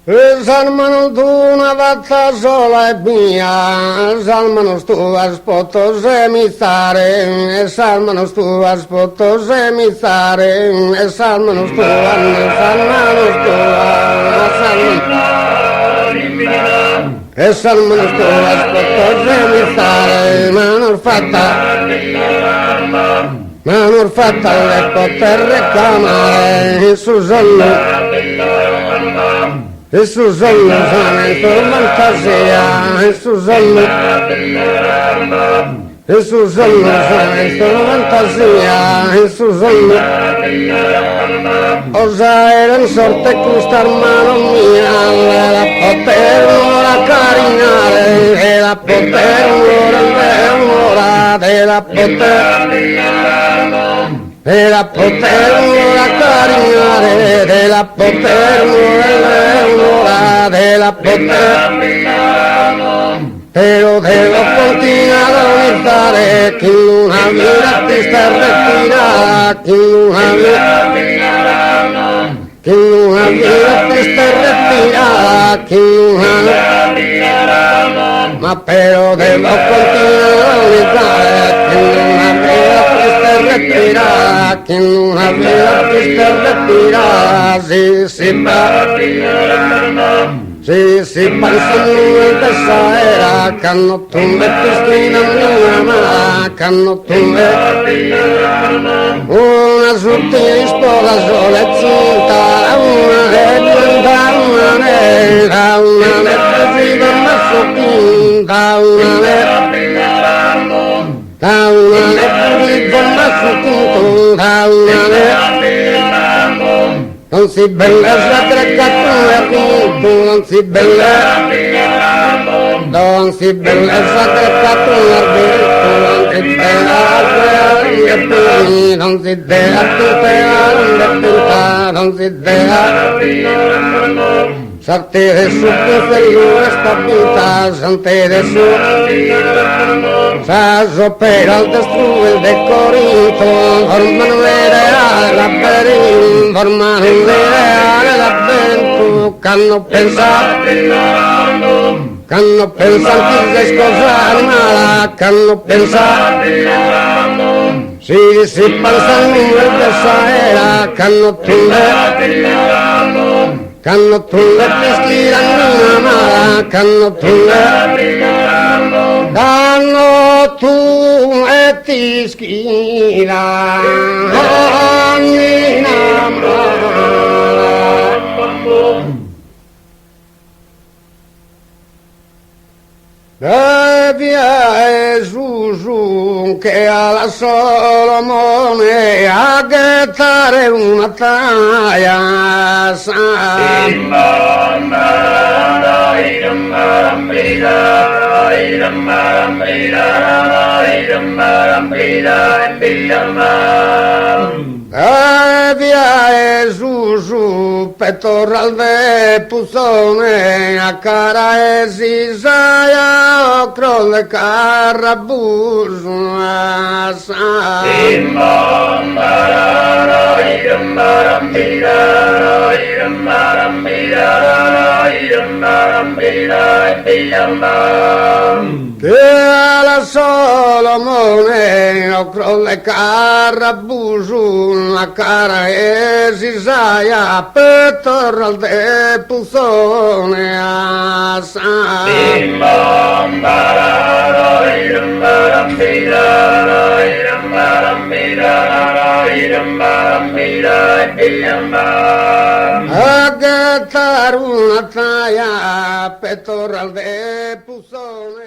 Salmano tu una vazza sola e mia, salmano tu aspotto se mi stare, salmano tu aspotto se mi stare, salmano tu salmano e salmano tu aspotto se mi stare, ma non fatta le poter reclamare su sonno. E su sonno sanento fantasia, e su sonno sanento fantasia, e su sonno osa era in sorte questa mano mia, e la poter ora carinare, e la poter ora, e la poter carignare della poter pero devo continuare a guardare che una vita ti sta respirando, che una vita ti sta respirando, che una ma però devo continuare a guardare che una vita ti sta respirando, che una vita ti sta respirando, si pensano in questa era, che hanno tumbe piscina mia, che hanno tumbe una sottile sposa sola e cinta, una leggenda, una nera, una leggenda ma sottile, una leggenda ma sottile, non si bellezza tre catture non si bellezza tre catture non si dea non si dea Santire su che stabilità, santire su Saso per al destruir de Corinto, formano ideale labirinto, formano ideale labirinto, che hanno pensato che scosare male, che hanno pensato si pensano in questa era, che hanno Canno tu le peschi una mala, canno tu e ti schira ogni via Gesù che alla Solomone a gettare una taia via Gesù pettoral de puzzone a cara e si saia ocro le carabus che alla Solomone ocro le carabus a cara e si saia pettoral de puzzone a a gettare una taia pettoral de puzzone